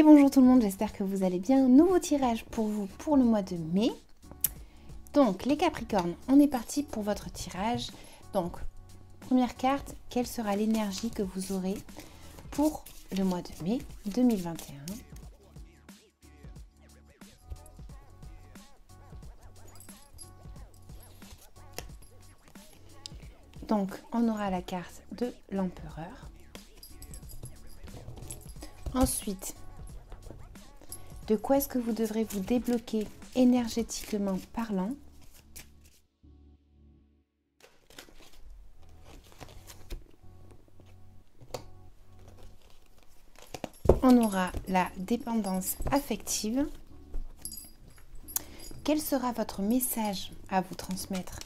Et bonjour tout le monde, j'espère que vous allez bien. Nouveau tirage pour vous pour le mois de mai. Donc les Capricornes, on est parti pour votre tirage. Donc première carte, quelle sera l'énergie que vous aurez pour le mois de mai 2021? Donc on aura la carte de l'empereur. Ensuite, de quoi est-ce que vous devrez vous débloquer énergétiquement parlant? On aura la dépendance affective. Quel sera votre message à vous transmettre?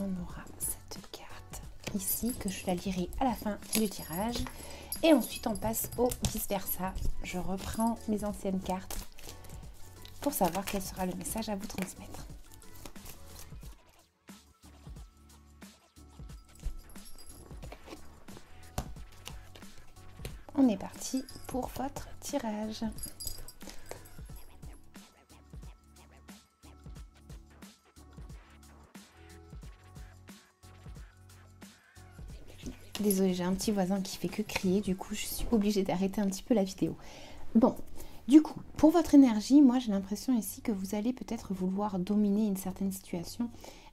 On aura cette carte ici que je la lirai à la fin du tirage. Et ensuite on passe au vice-versa. Je reprends mes anciennes cartes pour savoir quel sera le message à vous transmettre. On est parti pour votre tirage. Désolée, j'ai un petit voisin qui fait que crier, du coup je suis obligée d'arrêter un petit peu la vidéo. Bon, du coup, pour votre énergie, moi j'ai l'impression ici que vous allez peut-être vouloir dominer une certaine situation.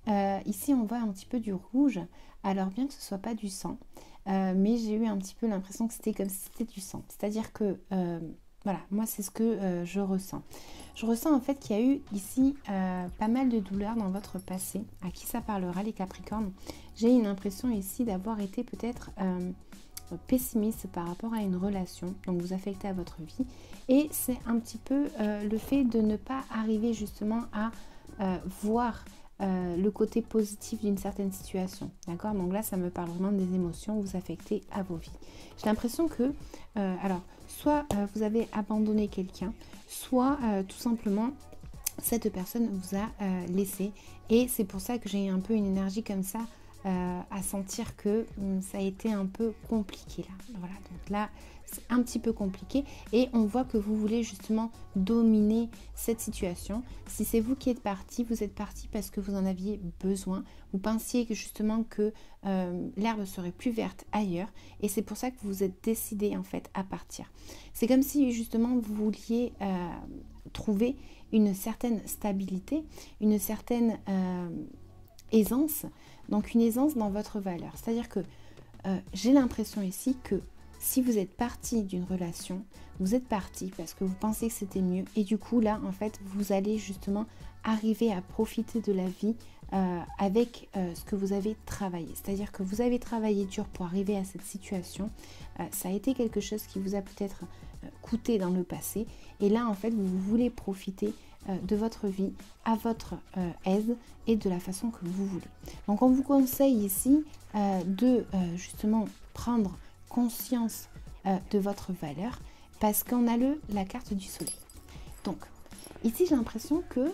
Ici on voit un petit peu du rouge, alors bien que ce soit pas du sang, mais j'ai eu un petit peu l'impression que c'était comme si c'était du sang. C'est-à-dire que, voilà, moi c'est ce que je ressens. Je ressens en fait qu'il y a eu ici pas mal de douleurs dans votre passé. À qui ça parlera les Capricornes? J'ai une impression ici d'avoir été peut-être pessimiste par rapport à une relation, donc vous affectez à votre vie. Et c'est un petit peu le fait de ne pas arriver justement à voir le côté positif d'une certaine situation. D'accord? Donc là, ça me parle vraiment des émotions vous affectez à vos vies. J'ai l'impression que, alors, soit vous avez abandonné quelqu'un, soit tout simplement cette personne vous a laissé. Et c'est pour ça que j'ai un peu une énergie comme ça, à sentir que ça a été un peu compliqué là. Voilà, donc là c'est un petit peu compliqué et on voit que vous voulez justement dominer cette situation. Si c'est vous qui êtes parti, vous êtes parti parce que vous en aviez besoin. Vous pensiez que justement que l'herbe serait plus verte ailleurs et c'est pour ça que vous vous êtes décidé en fait à partir. C'est comme si justement vous vouliez trouver une certaine stabilité, une certaine aisance, donc une aisance dans votre valeur. C'est-à-dire que j'ai l'impression ici que si vous êtes parti d'une relation, vous êtes parti parce que vous pensez que c'était mieux et du coup là en fait vous allez justement arriver à profiter de la vie avec ce que vous avez travaillé. C'est-à-dire que vous avez travaillé dur pour arriver à cette situation. Ça a été quelque chose qui vous a peut-être coûté dans le passé et là en fait vous voulez profiter de votre vie à votre aise et de la façon que vous voulez. Donc on vous conseille ici de justement prendre conscience de votre valeur parce qu'on a la carte du soleil. Donc ici j'ai l'impression que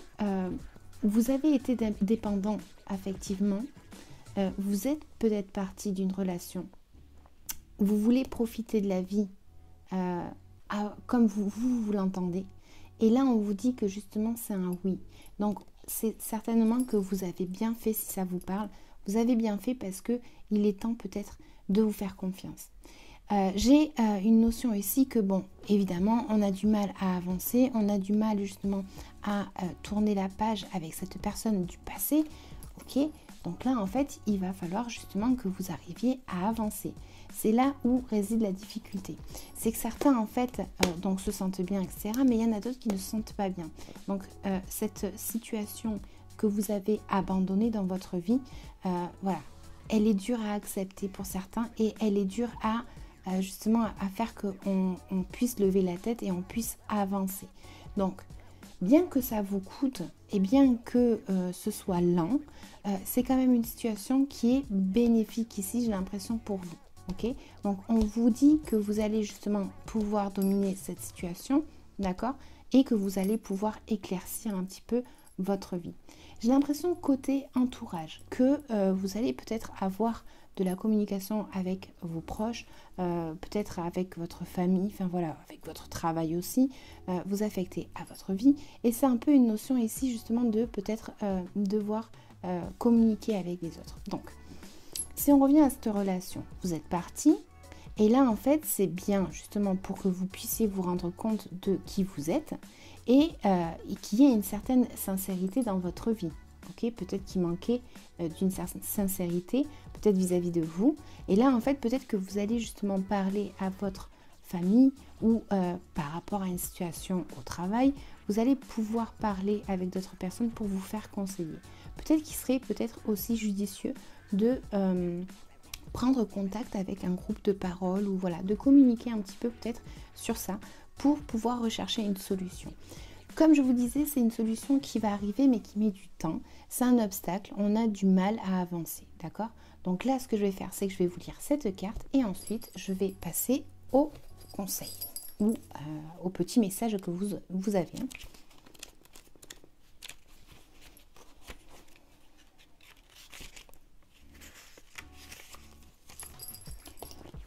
vous avez été dépendant affectivement, vous êtes peut-être parti d'une relation, vous voulez profiter de la vie comme vous l'entendez. Et là, on vous dit que justement, c'est un oui. Donc, c'est certainement que vous avez bien fait si ça vous parle. Vous avez bien fait parce que il est temps peut-être de vous faire confiance. J'ai une notion ici que, bon, évidemment, on a du mal à avancer. On a du mal justement à tourner la page avec cette personne du passé. Ok? Donc là, en fait, il va falloir justement que vous arriviez à avancer. C'est là où réside la difficulté. C'est que certains, en fait, donc se sentent bien, etc. Mais il y en a d'autres qui ne se sentent pas bien. Donc, cette situation que vous avez abandonnée dans votre vie, voilà, elle est dure à accepter pour certains et elle est dure à justement à faire qu'on puisse lever la tête et on puisse avancer. Donc, bien que ça vous coûte et bien que ce soit lent, c'est quand même une situation qui est bénéfique ici, j'ai l'impression, pour vous. Okay, donc on vous dit que vous allez justement pouvoir dominer cette situation, d'accord, et que vous allez pouvoir éclaircir un petit peu votre vie. J'ai l'impression côté entourage que vous allez peut-être avoir de la communication avec vos proches, peut-être avec votre famille, enfin voilà, avec votre travail aussi, vous affecter à votre vie. Et c'est un peu une notion ici justement de peut-être devoir communiquer avec les autres. Donc, si on revient à cette relation, vous êtes parti. Et là, en fait, c'est bien justement pour que vous puissiez vous rendre compte de qui vous êtes et qu'il y ait une certaine sincérité dans votre vie. Okay, peut-être qu'il manquait d'une certaine sincérité, peut-être vis-à-vis de vous. Et là, en fait, peut-être que vous allez justement parler à votre famille ou par rapport à une situation au travail, vous allez pouvoir parler avec d'autres personnes pour vous faire conseiller. Peut-être qu'il serait peut-être aussi judicieux de prendre contact avec un groupe de parole ou voilà, de communiquer un petit peu peut-être sur ça pour pouvoir rechercher une solution. Comme je vous disais, c'est une solution qui va arriver mais qui met du temps. C'est un obstacle, on a du mal à avancer, d'accord? Donc là, ce que je vais faire, c'est que je vais vous lire cette carte et ensuite, je vais passer au conseil ou au petit message que vous avez.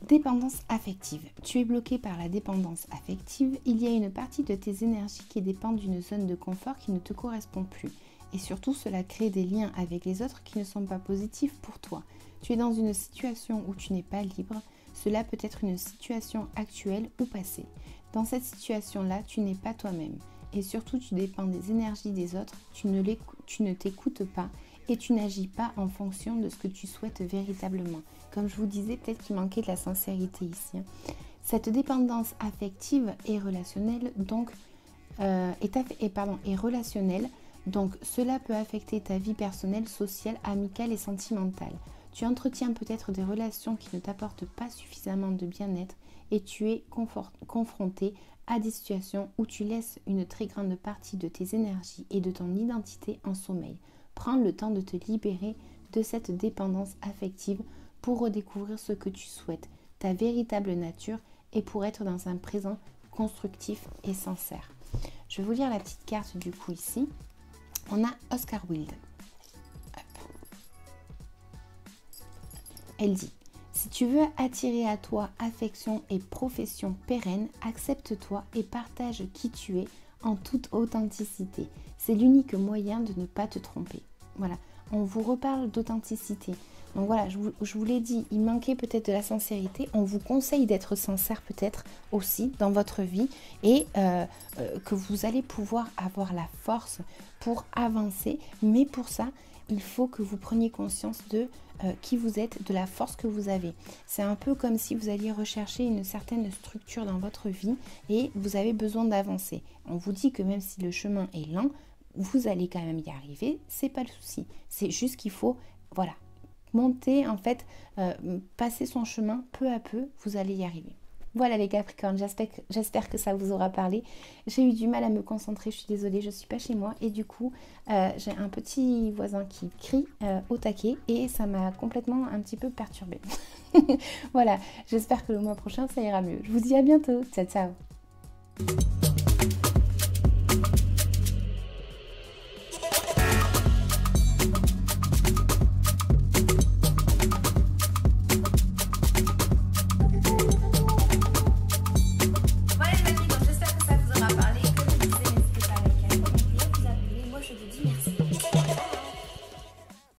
Dépendance affective. Tu es bloqué par la dépendance affective. Il y a une partie de tes énergies qui dépend d'une zone de confort qui ne te correspond plus. Et surtout, cela crée des liens avec les autres qui ne sont pas positifs pour toi. Tu es dans une situation où tu n'es pas libre. Cela peut être une situation actuelle ou passée. Dans cette situation-là, tu n'es pas toi-même. Et surtout, tu dépends des énergies des autres. Tu ne t'écoutes pas et tu n'agis pas en fonction de ce que tu souhaites véritablement. Comme je vous disais, peut-être qu'il manquait de la sincérité ici. Cette dépendance affective et relationnelle, donc, est relationnelle, donc cela peut affecter ta vie personnelle, sociale, amicale et sentimentale. Tu entretiens peut-être des relations qui ne t'apportent pas suffisamment de bien-être et tu es confronté à des situations où tu laisses une très grande partie de tes énergies et de ton identité en sommeil. Prends le temps de te libérer de cette dépendance affective pour redécouvrir ce que tu souhaites, ta véritable nature et pour être dans un présent constructif et sincère. Je vais vous lire la petite carte du coup ici. On a Oscar Wilde. Hop. Elle dit: si tu veux attirer à toi affection et profession pérenne, accepte-toi et partage qui tu es en toute authenticité. C'est l'unique moyen de ne pas te tromper. Voilà, on vous reparle d'authenticité. Donc voilà, je vous l'ai dit, il manquait peut-être de la sincérité. On vous conseille d'être sincère peut-être aussi dans votre vie et que vous allez pouvoir avoir la force pour avancer. Mais pour ça, il faut que vous preniez conscience de qui vous êtes, de la force que vous avez. C'est un peu comme si vous alliez rechercher une certaine structure dans votre vie et vous avez besoin d'avancer. On vous dit que même si le chemin est lent, vous allez quand même y arriver, c'est pas le souci. C'est juste qu'il faut, voilà, monter en fait, passer son chemin peu à peu, vous allez y arriver. Voilà les Capricornes, j'espère que ça vous aura parlé. J'ai eu du mal à me concentrer, je suis désolée, je ne suis pas chez moi et du coup j'ai un petit voisin qui crie au taquet et ça m'a complètement un petit peu perturbée. Voilà, j'espère que le mois prochain ça ira mieux. Je vous dis à bientôt, ciao ciao.